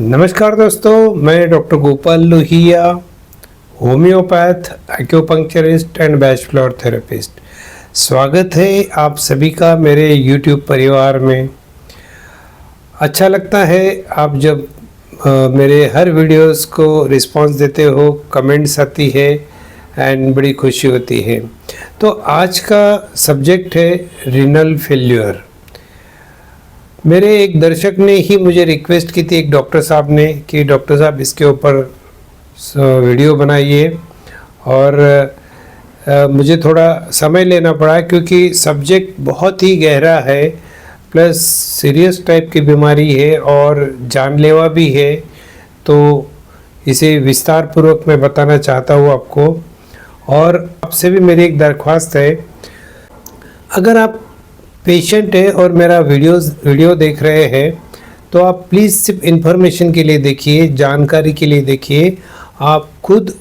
नमस्कार दोस्तों, मैं doctor Gopal Lohia, homeopath, acupuncturist and bachelor therapist. स्वागत है आप सभी का मेरे YouTube परिवार में। अच्छा लगता है आप जब मेरे हर वीडियोस को रिस्पांस देते हो, कमेंट्स आती है एंड बड़ी खुशी होती है। तो आज का सब्जेक्ट है रीनल फेल्यूर। मेरे एक दर्शक ने ही मुझे रिक्वेस्ट की थी, एक डॉक्टर साहब ने, कि डॉक्टर साहब इसके ऊपर वीडियो बनाइए। और मुझे थोड़ा समय लेना पड़ा क्योंकि सब्जेक्ट बहुत ही गहरा है, प्लस सीरियस टाइप की बीमारी है और जानलेवा भी है। तो इसे विस्तार पूर्वक मैं बताना चाहता हूँ आपको। और आपसे भी मेरी एक दरख्वास्त है, अगर आप पेशेंट है और मेरा वीडियो देख रहे हैं तो आप प्लीज़ सिर्फ इन्फॉर्मेशन के लिए देखिए, जानकारी के लिए देखिए। आप खुद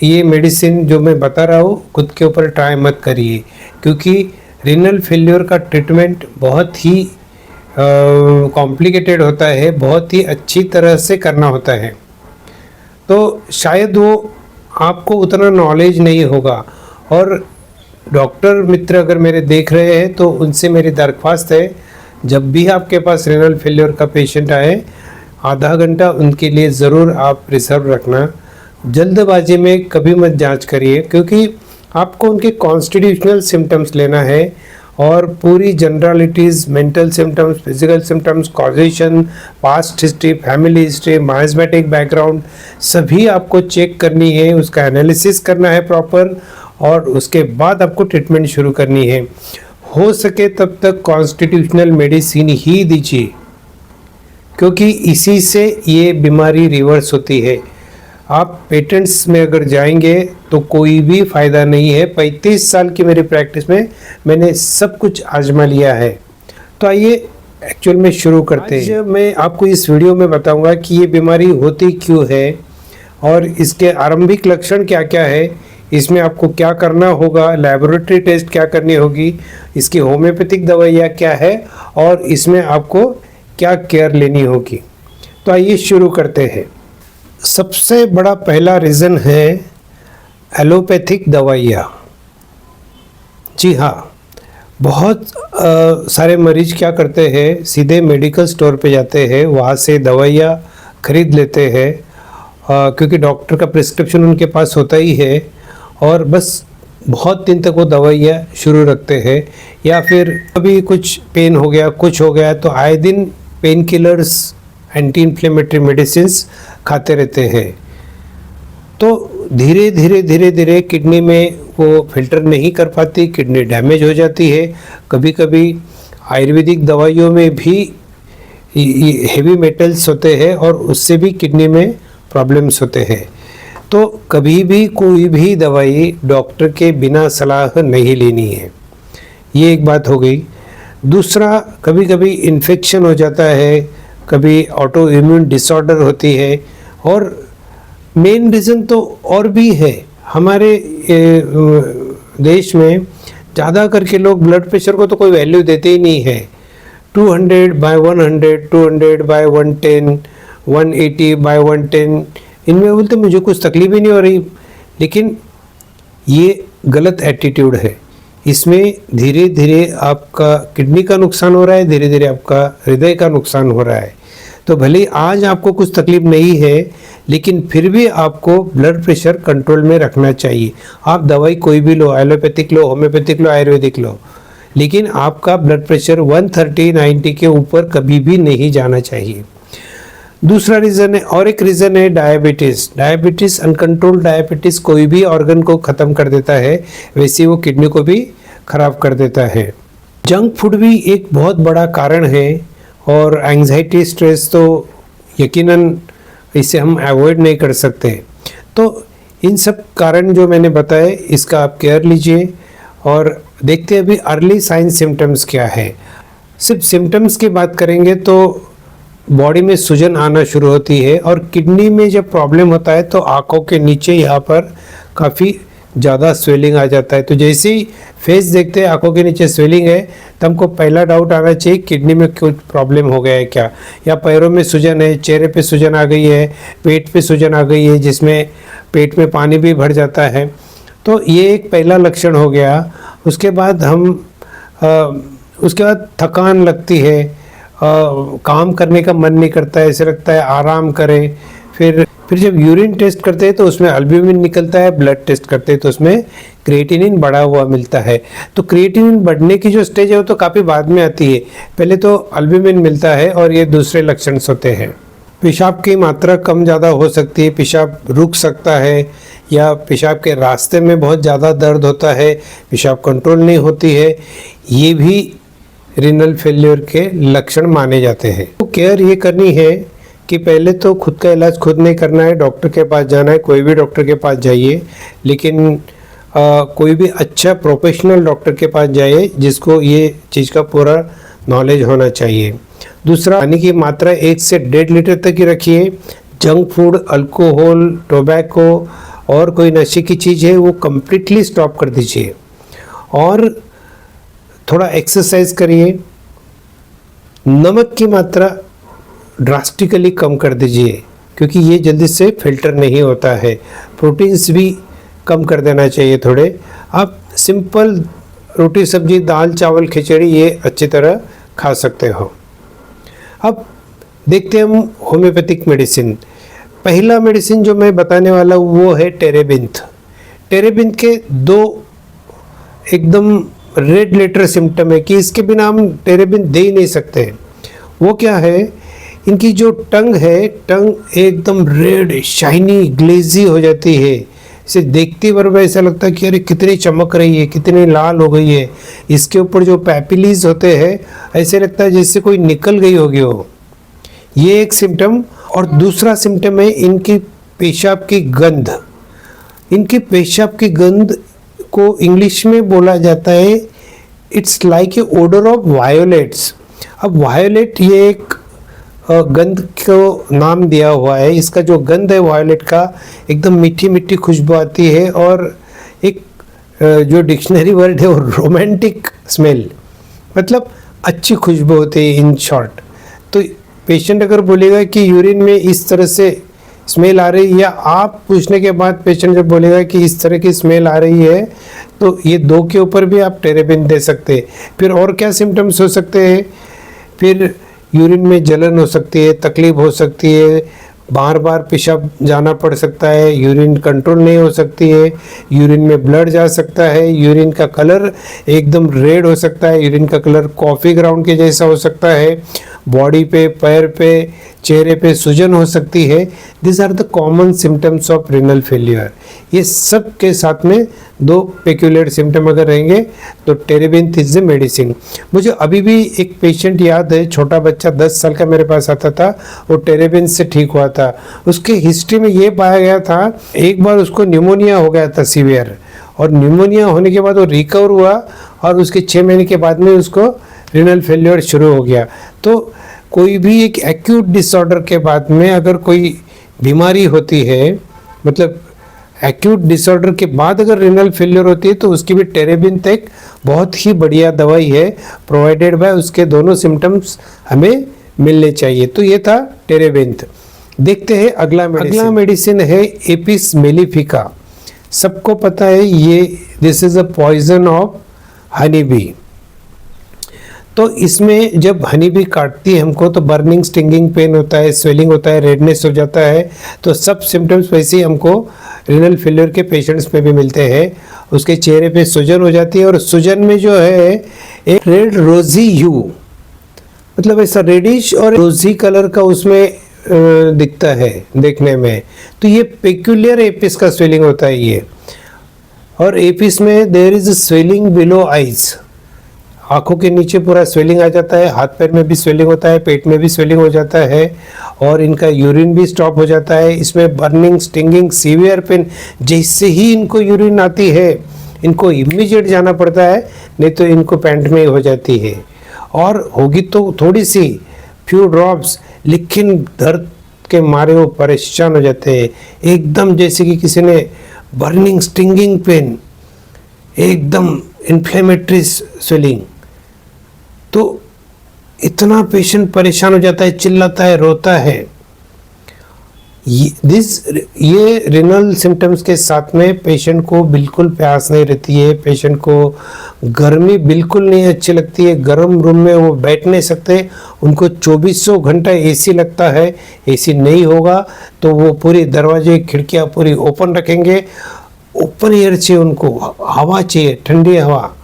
ये मेडिसिन जो मैं बता रहा हूँ खुद के ऊपर ट्राई मत करिए, क्योंकि रीनल फेल्योर का ट्रीटमेंट बहुत ही कॉम्प्लिकेटेड होता है, बहुत ही अच्छी तरह से करना होता है। तो शायद वो आपको उतना नॉलेज नहीं होगा। और डॉक्टर मित्र अगर मेरे देख रहे हैं तो उनसे मेरी दरख्वास्त है, जब भी आपके पास रीनल फेल्योर का पेशेंट आए, आधा घंटा उनके लिए ज़रूर आप रिजर्व रखना। जल्दबाजी में कभी मत जांच करिए, क्योंकि आपको उनके कॉन्स्टिट्यूशनल सिम्टम्स लेना है और पूरी generalities, mental symptoms, physical symptoms, causation, past history, family history, miasmatic background सभी आपको चेक करनी है, उसका एनालिसिस करना है प्रॉपर, और उसके बाद आपको ट्रीटमेंट शुरू करनी है। हो सके तब तक कॉन्स्टिट्यूशनल मेडिसिन ही दीजिए, क्योंकि इसी से ये बीमारी रिवर्स होती है। आप पेटेंट्स में अगर जाएंगे तो कोई भी फ़ायदा नहीं है। 35 साल की मेरी प्रैक्टिस में मैंने सब कुछ आजमा लिया है। तो आइए एक्चुअल में शुरू करते हैं। मैं आपको इस वीडियो में बताऊंगा कि ये बीमारी होती क्यों है और इसके आरंभिक लक्षण क्या क्या है, इसमें आपको क्या करना होगा, लैबोरेटरी टेस्ट क्या करनी होगी, इसकी होम्योपैथिक दवाइयाँ क्या है और इसमें आपको क्या केयर लेनी होगी। तो आइए शुरू करते हैं। सबसे बड़ा पहला रीज़न है एलोपैथिक दवाइयाँ। जी हाँ, बहुत सारे मरीज क्या करते हैं, सीधे मेडिकल स्टोर पे जाते हैं, वहाँ से दवाइयाँ खरीद लेते हैं क्योंकि डॉक्टर का प्रिस्क्रिप्शन उनके पास होता ही है, और बस बहुत दिन तक वो दवाइयाँ शुरू रखते हैं। या फिर कभी कुछ पेन हो गया, कुछ हो गया, तो आए दिन pain killers, anti inflammatory medicines खाते रहते हैं। तो धीरे धीरे किडनी में वो फिल्टर नहीं कर पाती, किडनी डैमेज हो जाती है। कभी कभी आयुर्वेदिक दवाइयों में भी हेवी मेटल्स होते हैं और उससे भी किडनी में प्रॉब्लम्स होते हैं। तो कभी भी कोई भी दवाई डॉक्टर के बिना सलाह नहीं लेनी है। ये एक बात हो गई। दूसरा, कभी कभी इन्फेक्शन हो जाता है, कभी ऑटो इम्यून डिसऑर्डर होती है, और मेन रीज़न तो और भी है। हमारे देश में ज़्यादा करके लोग ब्लड प्रेशर को तो कोई वैल्यू देते ही नहीं है। 200/100, 200/110, 180/110, इनमें बोलते मुझे कुछ तकलीफ ही नहीं हो रही। लेकिन ये गलत एटीट्यूड है। इसमें धीरे धीरे आपका किडनी का नुकसान हो रहा है, धीरे धीरे आपका हृदय का नुकसान हो रहा है। तो भले आज आपको कुछ तकलीफ नहीं है, लेकिन फिर भी आपको ब्लड प्रेशर कंट्रोल में रखना चाहिए। आप दवाई कोई भी लो, एलोपैथिक लो, होम्योपैथिक लो, आयुर्वेदिक लो, लेकिन आपका ब्लड प्रेशर 130/90 के ऊपर कभी भी नहीं जाना चाहिए। दूसरा रीज़न है, और एक रीज़न है डायबिटीज़। अनकंट्रोल्ड डायबिटीज़ कोई भी ऑर्गन को ख़त्म कर देता है, वैसे वो किडनी को भी ख़राब कर देता है। जंक फूड भी एक बहुत बड़ा कारण है, और एंग्जाइटी, स्ट्रेस तो यकीनन इसे हम अवॉइड नहीं कर सकते। तो इन सब कारण जो मैंने बताए, इसका आप केयर लीजिए। और देखते हैं अभी अर्ली साइन सिम्टम्स क्या है। सिर्फ सिम्टम्स की बात करेंगे तो बॉडी में सूजन आना शुरू होती है, और किडनी में जब प्रॉब्लम होता है तो आँखों के नीचे यहाँ पर काफ़ी ज़्यादा स्वेलिंग आ जाता है। तो जैसे ही फेस देखते हैं आंखों के नीचे स्वेलिंग है तो हमको पहला डाउट आना चाहिए किडनी में कुछ प्रॉब्लम हो गया है क्या, या पैरों में सूजन है, चेहरे पे सूजन आ गई है, पेट पे सूजन आ गई है जिसमें पेट में पानी भी भर जाता है। तो ये एक पहला लक्षण हो गया। उसके बाद उसके बाद थकान लगती है, काम करने का मन नहीं करता है, ऐसे लगता है आराम करें। फिर जब यूरिन टेस्ट करते हैं तो उसमें अल्ब्यूमिन निकलता है, ब्लड टेस्ट करते हैं तो उसमें क्रिएटिनिन बढ़ा हुआ मिलता है। तो क्रिएटिनिन बढ़ने की जो स्टेज है वो तो काफ़ी बाद में आती है, पहले तो अल्ब्यूमिन मिलता है और ये दूसरे लक्षण होते हैं। पेशाब की मात्रा कम ज़्यादा हो सकती है, पेशाब रुक सकता है, या पेशाब के रास्ते में बहुत ज़्यादा दर्द होता है, पेशाब कंट्रोल नहीं होती है, ये भी रीनल फेल्योर के लक्षण माने जाते हैं। तो केयर ये करनी है कि पहले तो खुद का इलाज खुद नहीं करना है, डॉक्टर के पास जाना है, कोई भी डॉक्टर के पास जाइए, लेकिन कोई भी अच्छा प्रोफेशनल डॉक्टर के पास जाइए जिसको ये चीज़ का पूरा नॉलेज होना चाहिए। दूसरा, पानी की मात्रा 1 से 1.5 लीटर तक ही रखिए। जंक फूड, अल्कोहल, टोबैको और कोई नशे की चीज़ है वो कम्प्लीटली स्टॉप कर दीजिए, और थोड़ा एक्सरसाइज करिए। नमक की मात्रा ड्रास्टिकली कम कर दीजिए क्योंकि ये जल्दी से फिल्टर नहीं होता है। प्रोटीन्स भी कम कर देना चाहिए थोड़े। आप सिंपल रोटी सब्जी, दाल चावल, खिचड़ी ये अच्छी तरह खा सकते हो। अब देखते हैं हम होम्योपैथिक मेडिसिन। पहला मेडिसिन जो मैं बताने वाला हूँ वो है टेरेबिंथ। टेरेबिंथ के 2 एकदम रेड लेटर सिम्टम है कि इसके बिना हम टेरेबिंथ दे ही नहीं सकते। वो क्या है, इनकी जो टंग है, टंग एकदम रेड शाइनी ग्लेजी हो जाती है। इसे देखते बार ऐसा लगता है कि अरे कितनी चमक रही है, कितनी लाल हो गई है। इसके ऊपर जो पैपिलीज होते हैं ऐसे लगता है जैसे कोई निकल गई होगी वो। ये एक सिम्टम। और दूसरा सिम्टम है इनकी पेशाब की गंध। इनकी पेशाब की गंध को इंग्लिश में बोला जाता है it's like a odour of violets. अब वायोलेट ये एक गंध को नाम दिया हुआ है। इसका जो गंध है वायोलेट का, एकदम मीठी मीठी खुशबू आती है, और एक जो डिक्शनरी वर्ड है वो रोमांटिक स्मेल, मतलब अच्छी खुशबू होती है इन शॉर्ट। तो पेशेंट अगर बोलेगा कि यूरिन में इस तरह से स्मेल आ रही है, या आप पूछने के बाद पेशेंट जब बोलेगा कि इस तरह की स्मेल आ रही है, तो ये 2 के ऊपर भी आप टेरेबिन दे सकते हैं। फिर और क्या सिम्टम्स हो सकते हैं, फिर यूरिन में जलन हो सकती है, तकलीफ हो सकती है, बार बार पेशाब जाना पड़ सकता है, यूरिन कंट्रोल नहीं हो सकती है, यूरिन में ब्लड जा सकता है, यूरिन का कलर एकदम रेड हो सकता है, यूरिन का कलर कॉफ़ी ग्राउंड के जैसा हो सकता है, बॉडी पे, पैर पे, चेहरे पे सूजन हो सकती है। This are the common symptoms of renal failure. ये सब के साथ में 2 पेक्यूलियर सिम्टम अगर रहेंगे तो टेरेबिंथ इज द मेडिसिन। मुझे अभी भी एक पेशेंट याद है, छोटा बच्चा 10 साल का मेरे पास आता था, वो टेरेबिंथ से ठीक हुआ था। उसके हिस्ट्री में ये पाया गया था, एक बार उसको न्यूमोनिया हो गया था सीवियर, और न्यूमोनिया होने के बाद वो रिकवर हुआ, और उसके 6 महीने के बाद में उसको रीनल फेलियर शुरू हो गया। तो कोई भी एक एक्यूट डिसऑर्डर के बाद में अगर कोई बीमारी होती है, मतलब एक्यूट डिसऑर्डर के बाद अगर रीनल फेलियर होती है, तो उसकी भी टेरेबिंथ एक बहुत ही बढ़िया दवाई है, प्रोवाइडेड बाय उसके दोनों सिम्टम्स हमें मिलने चाहिए। तो ये था टेरेबिंथ। देखते हैं अगला मेडिसिन है एपिस मेलिफिका। सबको पता है ये this is a poison of honey bee. तो इसमें जब हनी बी काटती है हमको तो बर्निंग, स्टिंगिंग पेन होता है, स्वेलिंग होता है, रेडनेस हो जाता है। तो सब सिम्टम्स वैसे ही हमको रीनल फेलियर के पेशेंट्स में भी मिलते हैं। उसके चेहरे पे सूजन हो जाती है, और सूजन में जो है एक रेड रोजी ह्यू, मतलब ऐसा रेडिश और रोजी कलर का उसमें दिखता है देखने में। तो ये पेक्यूलियर एपिस का स्वेलिंग होता है ये। और एपिस में there is swelling below eyes, आंखों के नीचे पूरा स्वेलिंग आ जाता है, हाथ पैर में भी स्वेलिंग होता है, पेट में भी स्वेलिंग हो जाता है, और इनका यूरिन भी स्टॉप हो जाता है। इसमें बर्निंग, स्टिंगिंग, सीवियर पेन, जैसे ही इनको यूरिन आती है इनको इमीडिएट जाना पड़ता है, नहीं तो इनको पैंट में ही हो जाती है। और होगी तो थोड़ी सी फ्यू ड्रॉप्स, लेकिन दर्द के मारे वो परेशान हो जाते हैं, एकदम जैसे कि किसी ने बर्निंग स्टिंगिंग पेन, एकदम इन्फ्लेमेटरी स्वेलिंग। तो इतना पेशेंट परेशान हो जाता है, चिल्लाता है, रोता है। ये रिनल सिम्टम्स के साथ में पेशेंट को बिल्कुल प्यास नहीं रहती है, पेशेंट को गर्मी बिल्कुल नहीं अच्छी लगती है, गर्म रूम में वो बैठ नहीं सकते, उनको 2400 घंटा एसी लगता है। एसी नहीं होगा तो वो पूरी दरवाजे खिड़कियां पूरी ओपन रखेंगे, ओपन एयर चाहिए उनको, हवा चाहिए, ठंडी हवा।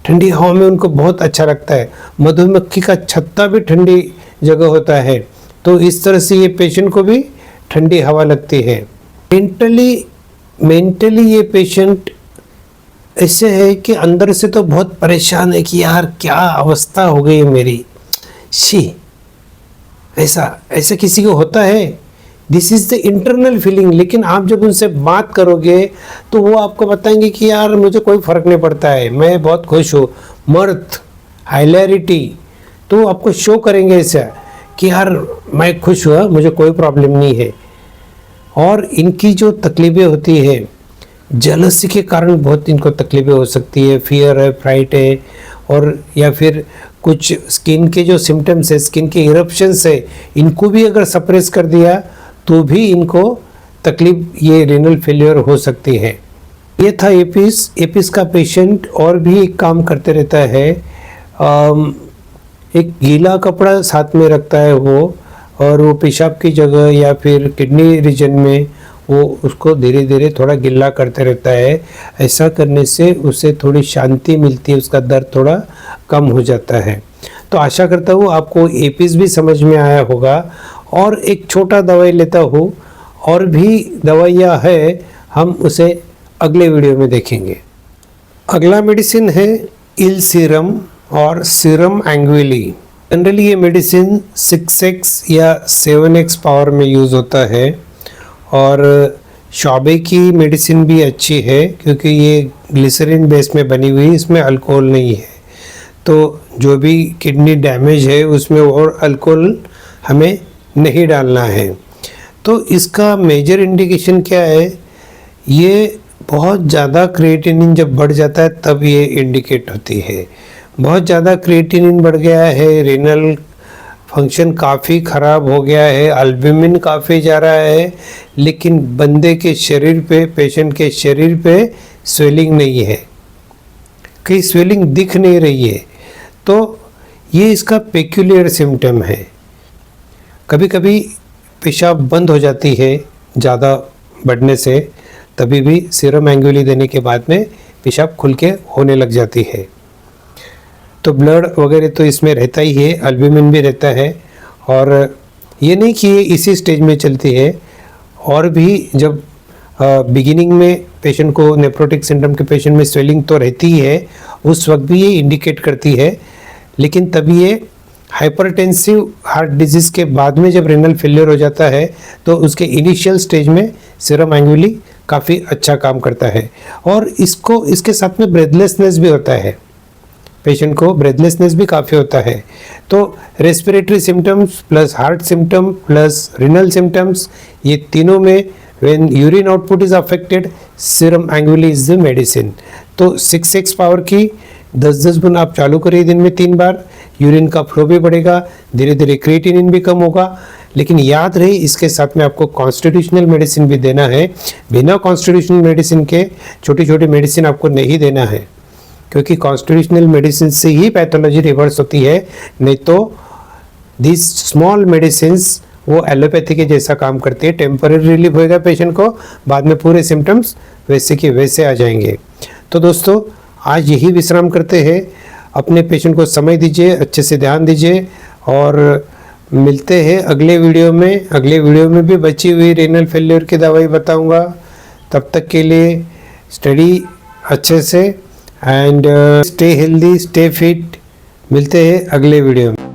ठंडी हवा में उनको बहुत अच्छा लगता है। मधुमक्खी का छत्ता भी ठंडी जगह होता है, तो इस तरह से ये पेशेंट को भी ठंडी हवा लगती है। मेंटली ये पेशेंट ऐसे है कि अंदर से तो बहुत परेशान है कि यार क्या अवस्था हो गई है मेरी, शी, ऐसा किसी को होता है। This is the internal feeling. लेकिन आप जब उनसे बात करोगे तो वो आपको बताएंगे कि यार मुझे कोई फ़र्क नहीं पड़ता है, मैं बहुत खुश हूँ, मर्थ, हाइलैरिटी, तो आपको शो करेंगे ऐसा कि यार मैं खुश हुआ, मुझे कोई प्रॉब्लम नहीं है। और इनकी जो तकलीफ़ें होती है, जेलसी के कारण बहुत इनको तकलीफ़ें हो सकती है, फियर है, फ्राइट है, और या फिर कुछ स्किन के जो सिम्टम्स है, स्किन के इरप्शंस है, इनको भी अगर सप्रेस कर दिया तो भी इनको तकलीफ, ये रेनल फेलियर हो सकती है। ये था एपिस का पेशेंट। और भी एक काम करते रहता है, एक गीला कपड़ा साथ में रखता है वो, और वो पेशाब की जगह या फिर किडनी रीजन में वो उसको धीरे धीरे थोड़ा गिल्ला करते रहता है। ऐसा करने से उसे थोड़ी शांति मिलती है, उसका दर्द थोड़ा कम हो जाता है। तो आशा करता हूँ आपको एपिस भी समझ में आया होगा। और एक छोटा दवाई लेता हूँ, और भी दवाइयाँ है, हम उसे अगले वीडियो में देखेंगे। अगला मेडिसिन है इल सीरम और सीरम एंग्विली। जनरली ये मेडिसिन 6x या 7x पावर में यूज़ होता है। और शॉबे की मेडिसिन भी अच्छी है क्योंकि ये ग्लिसरीन बेस में बनी हुई, इसमें अल्कोहल नहीं है। तो जो भी किडनी डैमेज है उसमें और अल्कोहल हमें नहीं डालना है। तो इसका मेजर इंडिकेशन क्या है, ये बहुत ज़्यादा क्रिएटिनिन जब बढ़ जाता है तब ये इंडिकेट होती है। बहुत ज़्यादा क्रिएटिनिन बढ़ गया है, रेनल फंक्शन काफ़ी ख़राब हो गया है, अल्बुमिन काफ़ी जा रहा है, लेकिन बंदे के शरीर पे, पेशेंट के शरीर पे स्वेलिंग नहीं है, कहीं स्वेलिंग दिख नहीं रही है। तो ये इसका पेक्यूलियर सिम्टम है। कभी कभी पेशाब बंद हो जाती है ज़्यादा बढ़ने से, तभी भी सीरम एंग्युली देने के बाद में पेशाब खुल के होने लग जाती है। तो ब्लड वगैरह तो इसमें रहता ही है, अल्बुमिन भी रहता है। और ये नहीं कि ये इसी स्टेज में चलती है, और भी जब बिगिनिंग में पेशेंट को नेफ्रोटिक सिंड्रोम के पेशेंट में स्वेलिंग तो रहती ही है, उस वक्त भी ये इंडिकेट करती है। लेकिन तभी ये हाइपरटेंसिव हार्ट डिजीज़ के बाद में जब रेनल फेलियर हो जाता है तो उसके इनिशियल स्टेज में सीरम एंग्युली काफ़ी अच्छा काम करता है। और इसके साथ में ब्रेथलेसनेस भी होता है, पेशेंट को ब्रेथलेसनेस भी काफ़ी होता है। तो respiratory symptoms plus heart symptom plus renal symptoms, ये तीनों में when urine output is affected, serum एंग्युली इज द मेडिसिन। तो 6x पावर की 10-10 गुना आप चालू करिए दिन में 3 बार, यूरिन का फ्लो भी बढ़ेगा, धीरे धीरे क्रिएटिनिन भी कम होगा। लेकिन याद रहे इसके साथ में आपको कॉन्स्टिट्यूशनल मेडिसिन भी देना है। बिना कॉन्स्टिट्यूशनल मेडिसिन के छोटी छोटी मेडिसिन आपको नहीं देना है, क्योंकि कॉन्स्टिट्यूशनल मेडिसिन से ही पैथोलॉजी रिवर्स होती है। नहीं तो दिस स्मॉल मेडिसिन्स वो एलोपैथी के जैसा काम करती है, टेम्पररी रिलीफ होएगा पेशेंट को, बाद में पूरे सिम्टम्स वैसे के वैसे आ जाएंगे। तो दोस्तों आज यही विश्राम करते हैं, अपने पेशेंट को समय दीजिए, अच्छे से ध्यान दीजिए, और मिलते हैं अगले वीडियो में। अगले वीडियो में भी बची हुई रेनल फेलियर की दवाई बताऊंगा। तब तक के लिए स्टडी अच्छे से and stay healthy, stay fit. मिलते हैं अगले वीडियो में।